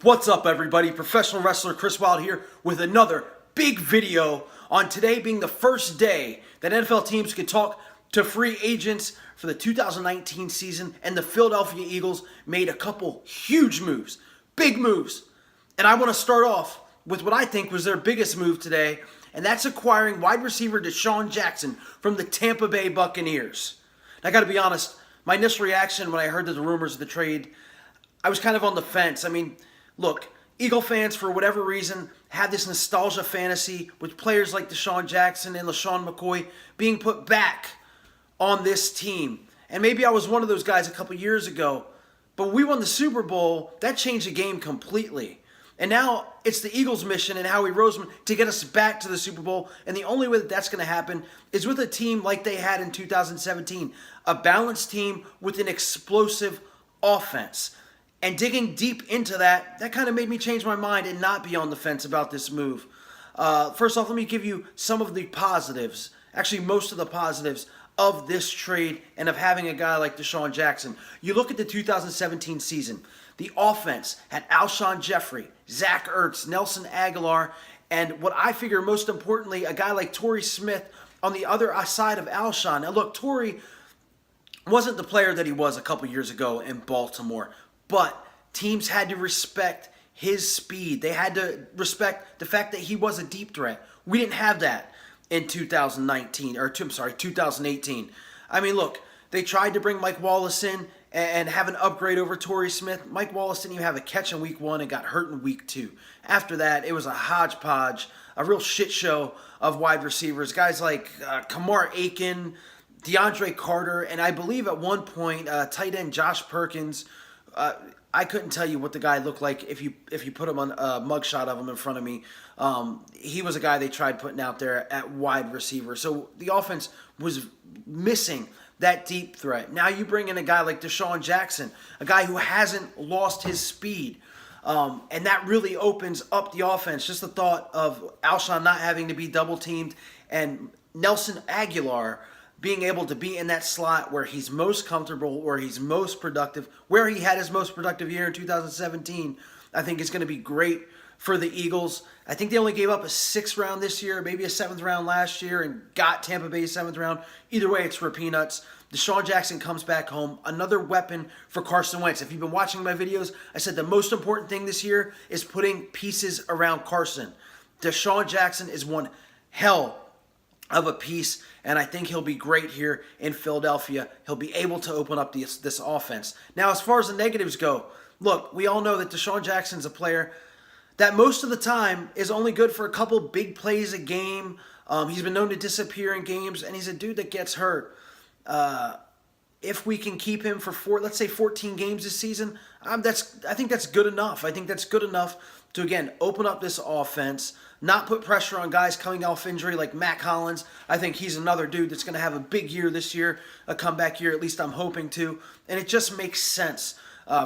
What's up, everybody? Professional wrestler Chris Wilde here with another big video on today being the first day that NFL teams could talk to free agents for the 2019 season, and the Philadelphia Eagles made a couple huge moves, big moves. And I want to start off with what I think was their biggest move today, and that's acquiring wide receiver Desean Jackson from the Tampa Bay Buccaneers. And I got to be honest, my initial reaction when I heard the rumors of the trade, I was kind of on the fence. Look, Eagle fans, for whatever reason, have this nostalgia fantasy with players like Desean Jackson and LaShawn McCoy being put back on this team. And maybe I was one of those guys a couple years ago, but when we won the Super Bowl, that changed the game completely. And now it's the Eagles' mission and Howie Roseman to get us back to the Super Bowl. And the only way that that's going to happen is with a team like they had in 2017, a balanced team with an explosive offense. And digging deep into that kind of made me change my mind and not be on the fence about this move. First off, let me give you some of the positives, actually most of the positives of this trade and of having a guy like Desean Jackson. You look at the 2017 season, the offense had Alshon Jeffrey, Zach Ertz, Nelson Aguilar, and what I figure most importantly, a guy like Torrey Smith on the other side of Alshon. Now look, Torrey wasn't the player that he was a couple years ago in Baltimore, but teams had to respect his speed. They had to respect the fact that he was a deep threat. We didn't have that in 2018. Look, they tried to bring Mike Wallace in and have an upgrade over Torrey Smith. Mike Wallace didn't even have a catch in week 1 and got hurt in week 2. After that, it was a hodgepodge, a real shit show of wide receivers. Guys like Kamar Aiken, DeAndre Carter, and I believe at one point, tight end Josh Perkins. I couldn't tell you what the guy looked like if you put him on a mugshot of him in front of me. He was a guy they tried putting out there at wide receiver. So the offense was missing that deep threat. Now you bring in a guy like Desean Jackson, a guy who hasn't lost his speed. And that really opens up the offense. Just the thought of Alshon not having to be double teamed and Nelson Aguilar being able to be in that slot where he's most comfortable, where he's most productive, where he had his most productive year in 2017, I think is going to be great for the Eagles. I think they only gave up a 6th round this year, maybe a 7th round last year, and got Tampa Bay's 7th round. Either way, it's for peanuts. Desean Jackson comes back home, another weapon for Carson Wentz. If you've been watching my videos, I said the most important thing this year is putting pieces around Carson. Desean Jackson is one hell of a piece, and I think he'll be great here in Philadelphia. He'll be able to open up this offense. Now, as far as the negatives go, look, we all know that Desean Jackson's a player that most of the time is only good for a couple big plays a game. He's been known to disappear in games, and he's a dude that gets hurt. If we can keep him for let's say 14 games this season, I think that's good enough. I think that's good enough to, again, open up this offense, not put pressure on guys coming off injury like Matt Collins. I think he's another dude that's going to have a big year this year, a comeback year, at least I'm hoping to. And it just makes sense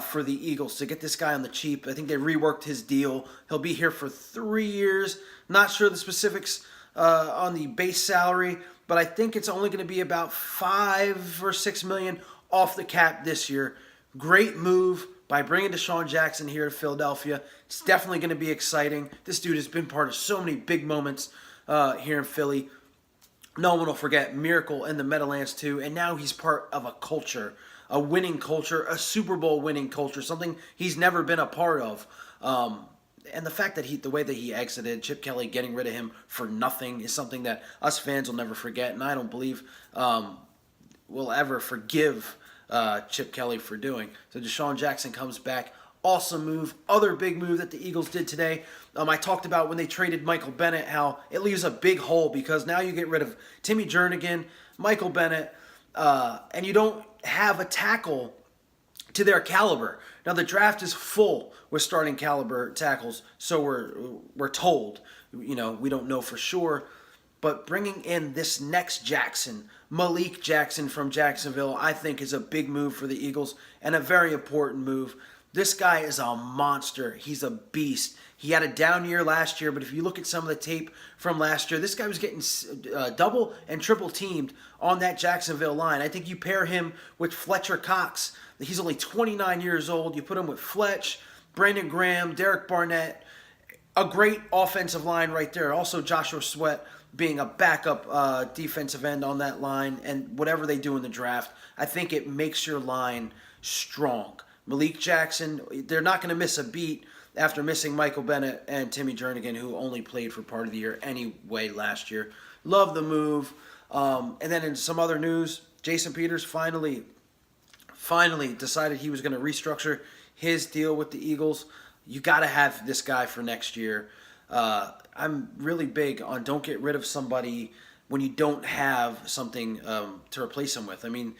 for the Eagles to get this guy on the cheap. I think they reworked his deal. He'll be here for 3 years. Not sure the specifics on the base salary, but I think it's only going to be about $5 or $6 million off the cap this year. Great move by bringing Desean Jackson here to Philadelphia. It's definitely going to be exciting. This dude has been part of so many big moments here in Philly. No one will forget Miracle in the Meadowlands too, and now he's part of a culture, a winning culture, a Super Bowl winning culture, something he's never been a part of. And the fact that the way that he exited, Chip Kelly getting rid of him for nothing, is something that us fans will never forget, and I don't believe we'll ever forgive Chip Kelly for doing. So Desean Jackson comes back. Awesome move. Other big move that the Eagles did today. I talked about when they traded Michael Bennett, how it leaves a big hole because now you get rid of Timmy Jernigan, Michael Bennett, and you don't have a tackle to their caliber. Now the draft is full with starting caliber tackles, so we're told. We don't know for sure, but bringing in this next Jackson, Malik Jackson from Jacksonville, I think is a big move for the Eagles and a very important move. This guy is a monster. He's a beast. He had a down year last year, but if you look at some of the tape from last year, this guy was getting double and triple teamed on that Jacksonville line. I think you pair him with Fletcher Cox. He's only 29 years old. You put him with Fletch, Brandon Graham, Derek Barnett, a great offensive line right there. Also, Joshua Sweat being a backup defensive end on that line, and whatever they do in the draft, I think it makes your line strong. Malik Jackson, they're not going to miss a beat after missing Michael Bennett and Timmy Jernigan, who only played for part of the year anyway last year. Love the move. And then in some other news, Jason Peters finally decided he was going to restructure his deal with the Eagles. You got to have this guy for next year. I'm really big on don't get rid of somebody when you don't have something to replace him with. I mean,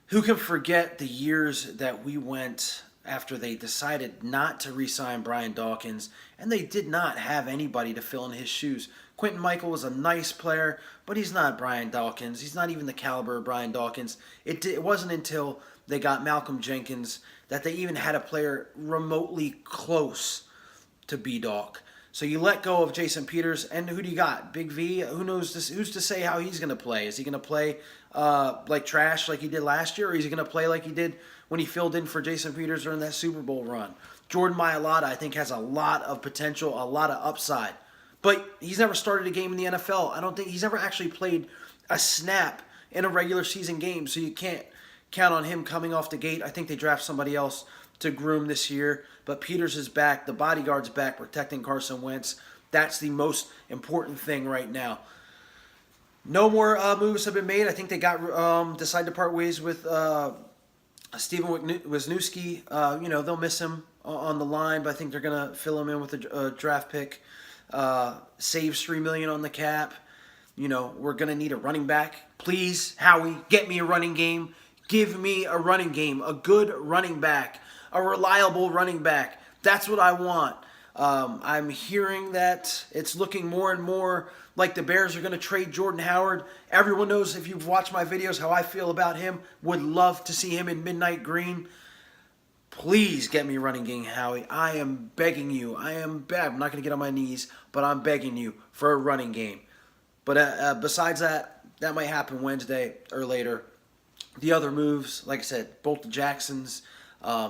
who can forget the years that we went after they decided not to re-sign Brian Dawkins, and they did not have anybody to fill in his shoes. Quentin Michael was a nice player, but he's not Brian Dawkins. He's not even the caliber of Brian Dawkins. It wasn't until they got Malcolm Jenkins that they even had a player remotely close to B-Dawk. So you let go of Jason Peters, and who do you got? Big V? Who knows this? Who's to say how he's going to play? Is he going to play like trash like he did last year, or is he going to play like he did when he filled in for Jason Peters during that Super Bowl run? Jordan Mailata, I think, has a lot of potential, a lot of upside. But he's never started a game in the NFL. I don't think he's never actually played a snap in a regular season game, so you can't count on him coming off the gate. I think they draft somebody else to groom this year. But Peters is back. The bodyguard's back protecting Carson Wentz. That's the most important thing right now. No more moves have been made. I think they got decided to part ways with Steven Wisniewski. They'll miss him on the line, but I think they're going to fill him in with a draft pick. Saves $3 million on the cap. We're going to need a running back. Please, Howie, get me a running game. Give me a running game, a good running back, a reliable running back. That's what I want. I'm hearing that it's looking more and more like the Bears are going to trade Jordan Howard. Everyone knows, if you've watched my videos, how I feel about him. Would love to see him in midnight green. Please get me a running game, Howie. I am begging you. I'm not going to get on my knees, but I'm begging you for a running game. But besides that, that might happen Wednesday or later. The other moves, like I said, both the Jacksons,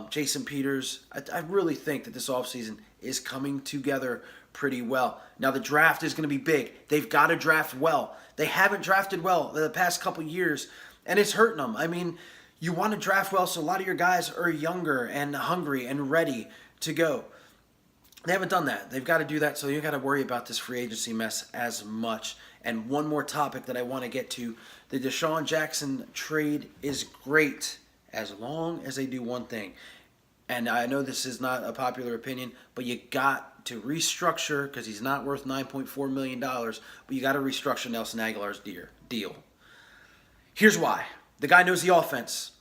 Jason Peters, I really think that this offseason is coming together pretty well. Now, the draft is going to be big. They've got to draft well. They haven't drafted well the past couple years, and it's hurting them. I mean, you want to draft well, so a lot of your guys are younger and hungry and ready to go. They haven't done that. They've got to do that, so you got to worry about this free agency mess as much. And one more topic that I want to get to, the Desean Jackson trade is great as long as they do one thing. And I know this is not a popular opinion, but you got to restructure, because he's not worth $9.4 million, but you got to restructure Nelson Aguilar's deal. Here's why. The guy knows the offense.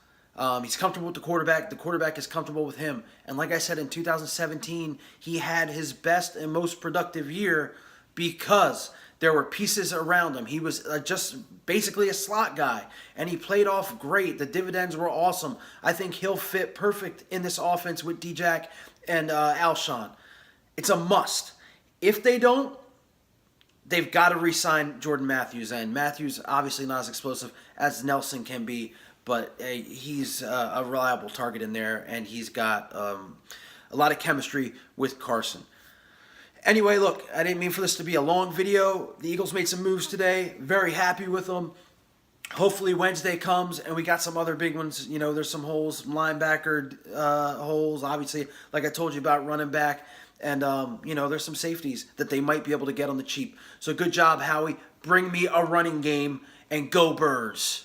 He's comfortable with the quarterback. The quarterback is comfortable with him. And like I said, in 2017, he had his best and most productive year because there were pieces around him. He was just basically a slot guy, and he played off great. The dividends were awesome. I think he'll fit perfect in this offense with D-Jack and Alshon. It's a must. If they don't, they've got to re-sign Jordan Matthews. And Matthews, obviously not as explosive as Nelson can be, but he's a reliable target in there, and he's got a lot of chemistry with Carson. Anyway, look, I didn't mean for this to be a long video. The Eagles made some moves today. Very happy with them. Hopefully Wednesday comes and we got some other big ones. There's some holes, linebacker holes. Obviously, like I told you about running back. And, there's some safeties that they might be able to get on the cheap. So good job, Howie. Bring me a running game and go Birds.